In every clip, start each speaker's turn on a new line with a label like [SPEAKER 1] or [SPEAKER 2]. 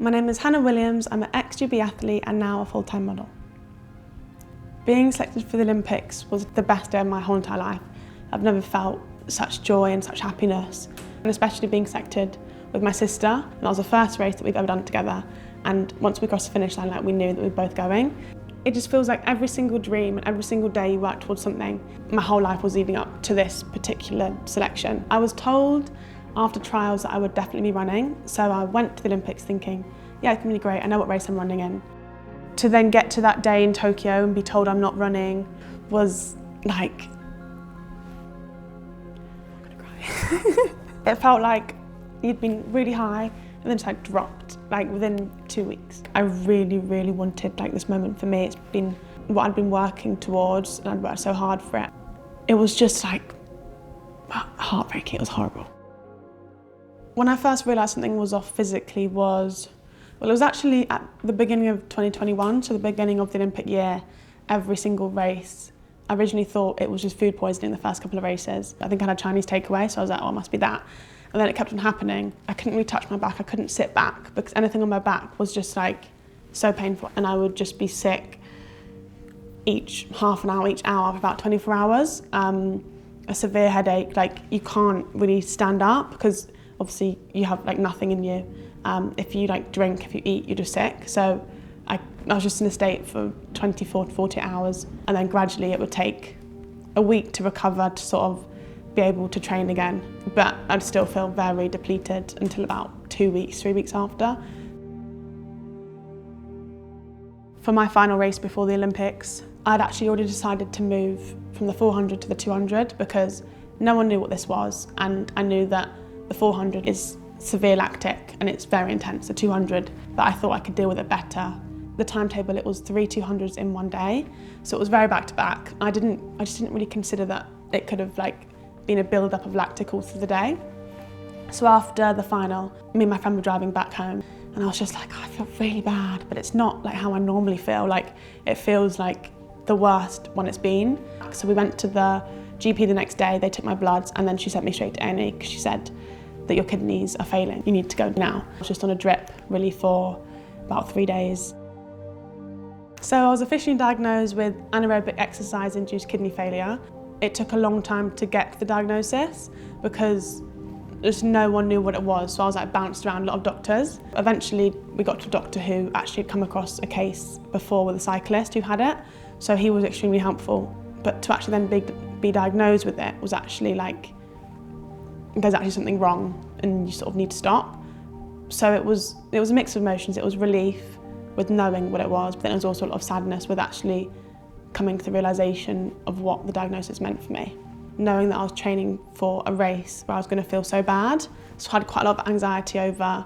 [SPEAKER 1] My name is Hannah Williams, I'm an ex-GB athlete and now a full-time model. Being selected for the Olympics was the best day of my whole entire life. I've never felt such joy and such happiness, and especially being selected with my sister. And that was the first race that we've ever done together, and once we crossed the finish line, we knew that we were both going. It just feels like every single dream and every single day you work towards something. My whole life was leading up to this particular selection. I was told after trials that I would definitely be running, so I went to the Olympics thinking, yeah, it's going to be great, I know what race I'm running in. To then get to that day in Tokyo and be told I'm not running was like, I'm gonna cry. It felt like you'd been really high and then just dropped within 2 weeks. I really, really wanted this moment for me. It's been what I'd been working towards and I'd worked so hard for it. It was just heartbreaking, it was horrible. When I first realised something was off physically it was actually at the beginning of 2021, so the beginning of the Olympic year, every single race. I originally thought it was just food poisoning the first couple of races. I think I had a Chinese takeaway, so I was like, oh, it must be that. And then it kept on happening. I couldn't really touch my back, I couldn't sit back because anything on my back was just so painful. And I would just be sick half an hour, each hour for about 24 hours. A severe headache, you can't really stand up because obviously you have nothing in you. If you drink, if you eat, you're just sick. So I was just in a state for 24 to 40 hours, and then gradually it would take a week to recover to sort of be able to train again. But I'd still feel very depleted until about 2 weeks, 3 weeks after. For my final race before the Olympics, I'd actually already decided to move from the 400 to the 200 because no one knew what this was, and I knew that the 400 is severe lactic and it's very intense, the 200, but I thought I could deal with it better. The timetable, it was 3 200s in one day, so it was very back to back. I just didn't really consider that it could have been a build up of lactic all through the day. So after the final, me and my friend were driving back home and I was just I feel really bad, but it's not how I normally feel. It feels like the worst one it's been. So we went to the GP the next day, they took my bloods, and then she sent me straight to A&E because she said that your kidneys are failing, you need to go now. I was just on a drip really for about 3 days. So I was officially diagnosed with anaerobic exercise-induced kidney failure. It took a long time to get to the diagnosis because just no one knew what it was, so I was bounced around a lot of doctors. Eventually we got to a doctor who actually had come across a case before with a cyclist who had it, so he was extremely helpful. But to actually then be diagnosed with it was actually there's actually something wrong and you sort of need to stop. So it was a mix of emotions. It was relief with knowing what it was, but then it was also a lot of sadness with actually coming to the realisation of what the diagnosis meant for me. Knowing that I was training for a race where I was going to feel so bad, so I had quite a lot of anxiety over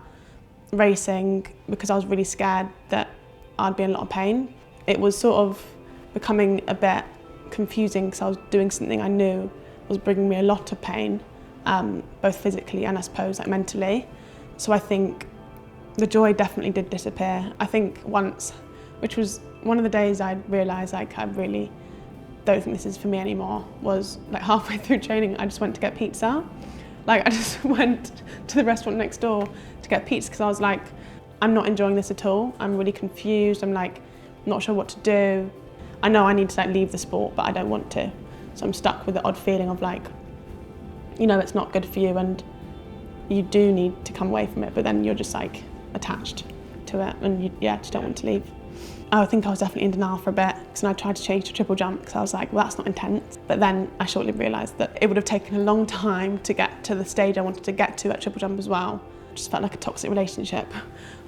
[SPEAKER 1] racing because I was really scared that I'd be in a lot of pain. It was sort of becoming a bit confusing because I was doing something I knew was bringing me a lot of pain, both physically and I suppose mentally. So I think the joy definitely did disappear. I think once, which was one of the days I realised I really don't think this is for me anymore, was halfway through training I just went to get pizza. I just went to the restaurant next door to get pizza because I was I'm not enjoying this at all. I'm really confused, I'm not sure what to do. I know I need to leave the sport, but I don't want to. So I'm stuck with the odd feeling of it's not good for you and you do need to come away from it, but then you're just attached to it and you just don't want to leave. I think I was definitely in denial for a bit because I tried to change to triple jump because I was well, that's not intense. But then I shortly realised that it would have taken a long time to get to the stage I wanted to get to at triple jump as well. It just felt like a toxic relationship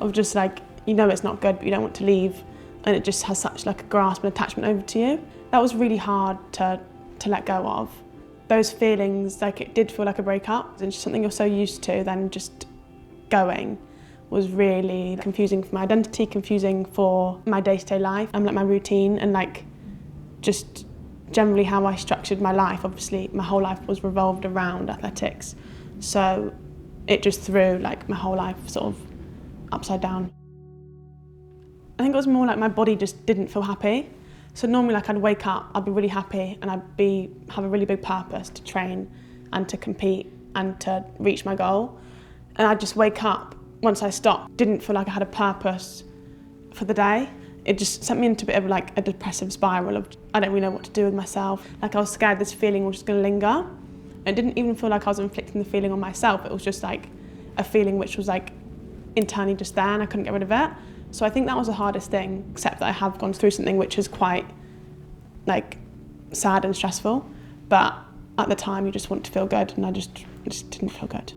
[SPEAKER 1] of just it's not good, but you don't want to leave, and it just has such a grasp and attachment over to you. That was really hard to let go of. Those feelings, it did feel like a breakup, and just something you're so used to, then just going was really confusing for my identity, confusing for my day-to-day life and my routine and just generally how I structured my life. Obviously my whole life was revolved around athletics, so it just threw my whole life sort of upside down. I think it was more my body just didn't feel happy. So normally I'd wake up, I'd be really happy and I'd have a really big purpose to train and to compete and to reach my goal. And I'd just wake up once I stopped, didn't feel like I had a purpose for the day. It just sent me into a bit of like a depressive spiral of I don't really know what to do with myself. Like I was scared this feeling was just going to linger. It didn't even feel like I was inflicting the feeling on myself. It was just like a feeling which was like internally just there and I couldn't get rid of it. So I think that was the hardest thing, except that I have gone through something which is quite like sad and stressful. But at the time you just want to feel good and I just didn't feel good.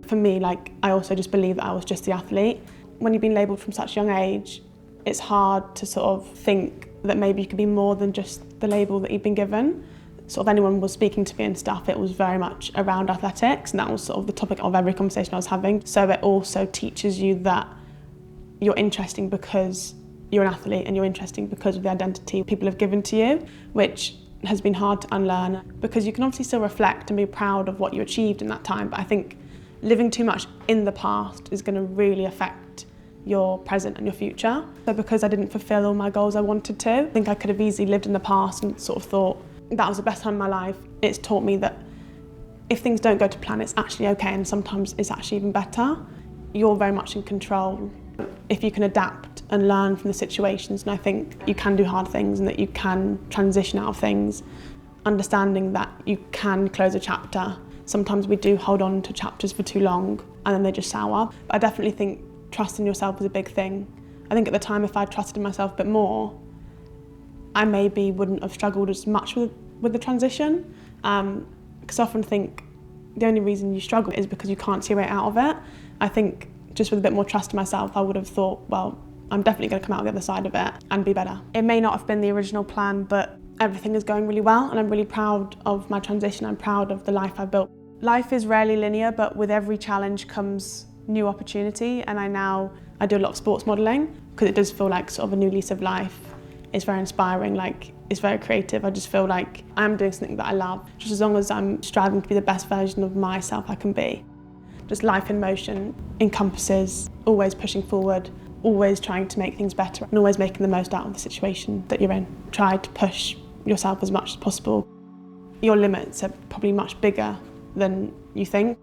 [SPEAKER 1] For me, like I also just believe that I was just the athlete. When you've been labelled from such a young age, it's hard to sort of think that maybe you could be more than just the label that you've been given. Sort of anyone was speaking to me and stuff, it was very much around athletics, and that was sort of the topic of every conversation I was having. So it also teaches you that you're interesting because you're an athlete and you're interesting because of the identity people have given to you, which has been hard to unlearn because you can obviously still reflect and be proud of what you achieved in that time, but I think living too much in the past is going to really affect your present and your future. So because I didn't fulfil all my goals I wanted to, I think I could have easily lived in the past and sort of thought that was the best time of my life. It's taught me that if things don't go to plan, it's actually okay, and sometimes it's actually even better. You're very much in control if you can adapt and learn from the situations, and I think you can do hard things and that you can transition out of things, understanding that you can close a chapter. Sometimes we do hold on to chapters for too long and then they just sour. But I definitely think trusting yourself is a big thing. I think at the time if I'd trusted in myself a bit more, I maybe wouldn't have struggled as much with the transition. Because I often think the only reason you struggle is because you can't see a way out of it. I think just with a bit more trust in myself, I would have thought, well, I'm definitely going to come out the other side of it and be better. It may not have been the original plan, but everything is going really well and I'm really proud of my transition. I'm proud of the life I've built. Life is rarely linear, but with every challenge comes new opportunity, and I do a lot of sports modelling because it does feel like sort of a new lease of life. It's very inspiring, like it's very creative. I just feel like I'm doing something that I love, just as long as I'm striving to be the best version of myself I can be. Just life in motion encompasses always pushing forward, always trying to make things better and always making the most out of the situation that you're in. Try to push yourself as much as possible. Your limits are probably much bigger than you think.